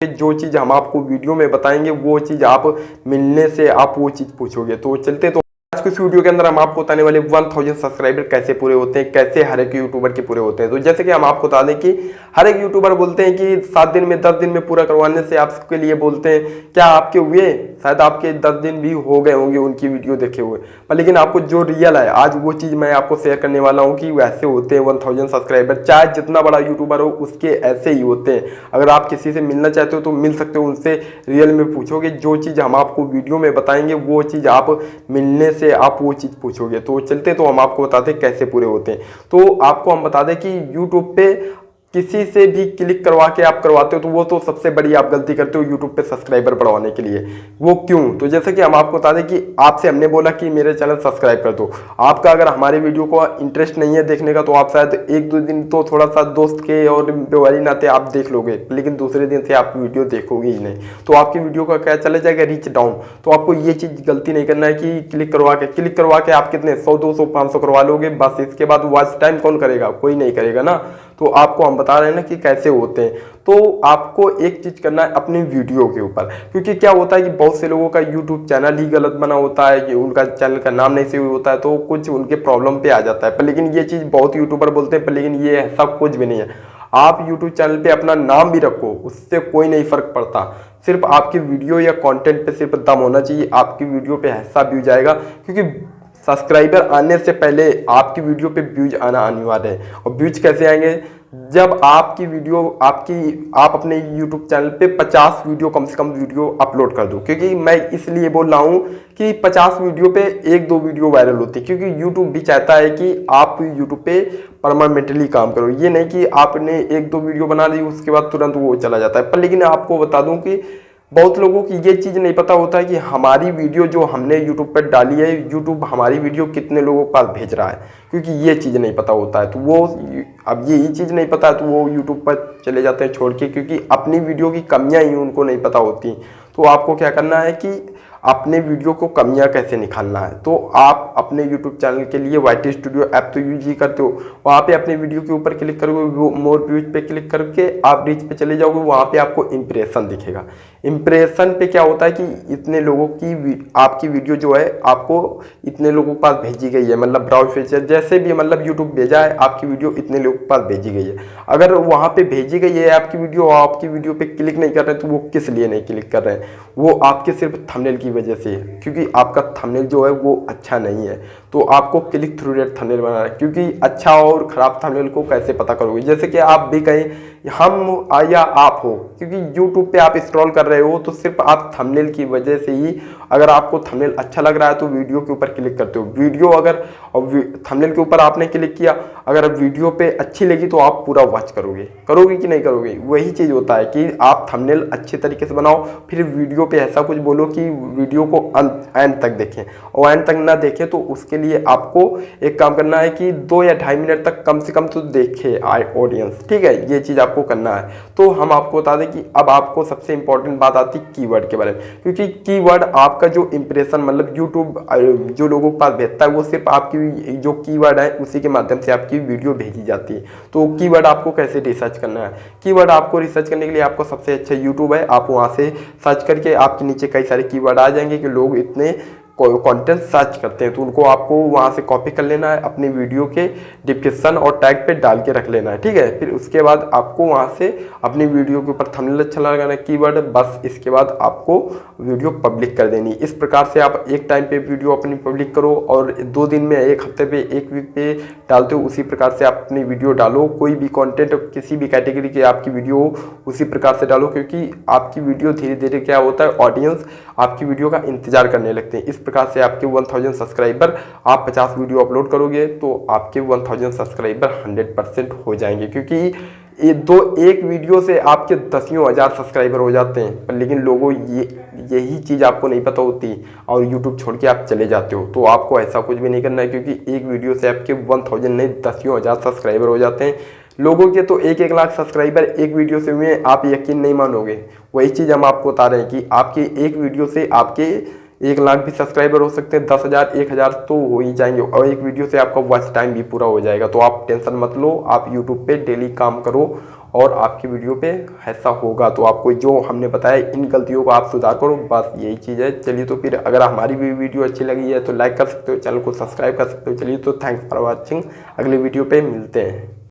जो चीज़ हम आपको वीडियो में बताएंगे वो चीज़ आप मिलने से आप वो चीज़ पूछोगे। तो चलते तो आज के इस वीडियो के अंदर हम आपको बताने वाले 1000 सब्सक्राइबर कैसे पूरे होते हैं, कैसे हर एक यूट्यूबर के पूरे होते हैं। तो जैसे कि हम आपको बता दें कि हर एक यूट्यूबर बोलते हैं कि 7 दिन में 10 दिन में पूरा करवाने से आपके लिए बोलते हैं। क्या आपके हुए? शायद आपके 10 दिन भी हो गए होंगे उनकी वीडियो देखे हुए, पर लेकिन आपको जो रियल है आज वो चीज़ मैं आपको शेयर करने वाला हूँ कि वैसे होते हैं 1000 सब्सक्राइबर। चाहे जितना बड़ा यूट्यूबर हो उसके ऐसे ही होते हैं। अगर आप किसी से मिलना चाहते हो तो मिल सकते हो उनसे, रियल में पूछोगे। जो चीज़ हम आपको वीडियो में बताएंगे वो चीज़ आप मिलने से आप वो चीज़ पूछोगे। तो चलते तो हम आपको बताते हैं कैसे पूरे होते हैं। तो आपको हम बता दें कि यूट्यूब पे किसी से भी क्लिक करवा के आप करवाते हो तो वो तो सबसे बड़ी आप गलती करते हो यूट्यूब पे सब्सक्राइबर बढ़वाने के लिए। वो क्यों? तो जैसे कि हम आपको बता दें कि आपसे हमने बोला कि मेरे चैनल सब्सक्राइब कर दो। आपका अगर हमारे वीडियो को इंटरेस्ट नहीं है देखने का तो आप शायद 1-2 दिन तो थोड़ा सा दोस्त के और व्यवहारी नाते आप देख लोगे, लेकिन दूसरे दिन से आप वीडियो देखोगे ही नहीं। तो आपकी वीडियो का क्या चला जाएगा? Reach down. तो आपको ये चीज़ गलती नहीं करना है कि क्लिक करवा के आप कितने 100, 200, 500 करवा लोगे बस। इसके बाद वॉच टाइम कौन करेगा? कोई नहीं करेगा ना। तो आपको हम बता रहे हैं ना कि कैसे होते हैं। तो आपको एक चीज़ करना है अपनी वीडियो के ऊपर, क्योंकि क्या होता है कि बहुत से लोगों का यूट्यूब चैनल ही गलत बना होता है कि उनका चैनल का नाम नहीं सही होता है, तो कुछ उनके प्रॉब्लम पे आ जाता है। पर लेकिन ये चीज़ बहुत यूट्यूबर बोलते हैं, पर लेकिन ये ऐसा कुछ भी नहीं है। आप यूट्यूब चैनल पे अपना नाम भी रखो, उससे कोई नहीं फर्क पड़ता। सिर्फ आपकी वीडियो या कंटेंट पे सिर्फ दम होना चाहिए, आपकी वीडियो पे ऐसा व्यू जाएगा। क्योंकि सब्सक्राइबर आने से पहले आपकी वीडियो पे व्यूज आना अनिवार्य है। और व्यूज कैसे आएंगे? जब आपकी वीडियो आप अपने YouTube चैनल पे 50 वीडियो कम से कम वीडियो अपलोड कर दो। क्योंकि मैं इसलिए बोल रहा हूँ कि 50 वीडियो पे 1-2 वीडियो वायरल होती है, क्योंकि YouTube भी चाहता है कि आप YouTube पे परमानेंटली काम करो। ये नहीं कि आपने 1-2 वीडियो बना दी उसके बाद तुरंत वो चला जाता है। पर लेकिन आपको बता दूं कि बहुत लोगों की ये चीज़ नहीं पता होता है कि हमारी वीडियो जो हमने YouTube पर डाली है, YouTube हमारी वीडियो कितने लोगों के पास भेज रहा है। क्योंकि ये चीज़ नहीं पता होता है तो वो, अब यही चीज़ नहीं पता है तो वो YouTube पर चले जाते हैं छोड़ के, क्योंकि अपनी वीडियो की कमियां ही उनको नहीं पता होती। तो आपको क्या करना है कि अपने वीडियो को कमियां कैसे निकालना है। तो आप अपने YouTube चैनल के लिए YT स्टूडियो ऐप तो यूज ही करते हो, वहाँ पे अपने वीडियो के ऊपर क्लिक करोगे, मोर व्यूज पे क्लिक करके आप रीच पे चले जाओगे, वहाँ पे आपको इंप्रेशन दिखेगा। इंप्रेशन पे क्या होता है कि इतने लोगों की आपकी वीडियो जो है आपको इतने लोगों के पास भेजी गई है, मतलब ब्राउज फीचर जैसे भी मतलब यूट्यूब भेजा है आपकी वीडियो इतने लोगों के पास भेजी गई है। अगर वहाँ पे भेजी गई है आपकी वीडियो पे क्लिक नहीं कर रहे हैं तो वो किस लिए नहीं क्लिक कर रहे हैं? वो आपके सिर्फ थंबनेल की वजह से है, क्योंकि आपका थंबनेल जो है वो अच्छा नहीं है। तो आपको क्लिक थ्रू रेट थंबनेल बनाना है। क्योंकि अच्छा और ख़राब थंबनेल को कैसे पता करोगे? जैसे कि आप भी कहें हम या आप हो, क्योंकि YouTube पे आप स्क्रॉल कर रहे हो तो सिर्फ आप थंबनेल की वजह से ही, अगर आपको थंबनेल अच्छा लग रहा है तो वीडियो के ऊपर क्लिक करते हो। वीडियो अगर थंबनेल के ऊपर आपने क्लिक किया, अगर वीडियो पे अच्छी लगी तो आप पूरा वॉच करोगे कि नहीं करोगे? वही चीज़ होता है कि आप थंबनेल अच्छे तरीके से बनाओ, फिर वीडियो पे ऐसा कुछ बोलो कि वीडियो को एंड तक देखें, और एंड तक ना देखें तो उसके लिए आपको एक काम करना है कि 2 या 2.5 मिनट तक कम से कम तो देखे ऑडियंस। ठीक है, ये चीज़ आपको करना है। तो हम आपको बता दें कि अब आपको सबसे इंपॉर्टेंट बात आती है कीवर्ड के बारे में, क्योंकि कीवर्ड आपका जो इंप्रेशन मतलब यूट्यूब जो लोगों के पास भेजता है वो सिर्फ आपकी जो कीवर्ड है उसी के माध्यम से आपकी वीडियो भेजी जाती है। तो कीवर्ड आपको कैसे रिसर्च करना है? कीवर्ड आपको रिसर्च करने के लिए आपको सबसे अच्छा यूट्यूब है, आप वहाँ से सर्च करके आपके नीचे कई सारे कीवर्ड आ जाएंगे कि लोग इतने कंटेंट सर्च करते हैं, तो उनको आपको वहाँ से कॉपी कर लेना है, अपनी वीडियो के डिस्क्रिप्शन और टैग पे डाल के रख लेना है। ठीक है, फिर उसके बाद आपको वहाँ से अपनी वीडियो के ऊपर थंबनेल अच्छा लगाना है, कीवर्ड, बस इसके बाद आपको वीडियो पब्लिक कर देनी। इस प्रकार से आप एक टाइम पे वीडियो अपनी पब्लिक करो और 2 दिन में, 1 हफ्ते पे, 1 वीक पे डालते हो, उसी प्रकार से आप अपनी वीडियो डालो। कोई भी कंटेंट किसी भी कैटेगरी की आपकी वीडियो हो उसी प्रकार से डालो, क्योंकि आपकी वीडियो धीरे धीरे क्या होता है, ऑडियंस आपकी वीडियो का इंतजार करने लगते हैं। इस प्रकार से आपके 1000 सब्सक्राइबर, आप 50 वीडियो अपलोड करोगे तो आपके 1000 सब्सक्राइबर 100% हो जाएंगे, क्योंकि एक वीडियो से आपके 10,000 सब्सक्राइबर हो जाते हैं। पर लेकिन लोगों यही चीज़ आपको नहीं पता होती और यूट्यूब छोड़ के आप चले जाते हो। तो आपको ऐसा कुछ भी नहीं करना है, क्योंकि एक वीडियो से आपके 1000 नहीं 10,000 सब्सक्राइबर हो जाते हैं। लोगों के तो 1-1 लाख सब्सक्राइबर एक वीडियो से हुए, आप यकीन नहीं मानोगे। वही चीज़ हम आपको बता रहे हैं कि आपके एक वीडियो से आपके 1 लाख भी सब्सक्राइबर हो सकते हैं, 10,000, 1,000 तो हो ही जाएंगे, और एक वीडियो से आपका वॉच टाइम भी पूरा हो जाएगा। तो आप टेंशन मत लो, आप यूट्यूब पे डेली काम करो और आपकी वीडियो पे ऐसा होगा। तो आपको जो हमने बताया इन गलतियों को आप सुधार करो, बस यही चीज़ है। चलिए तो फिर अगर हमारी भी वीडियो अच्छी लगी है तो लाइक कर सकते हो, चैनल को सब्सक्राइब कर सकते हो। चलिए तो थैंक्स फॉर वॉचिंग, अगले वीडियो पे मिलते हैं।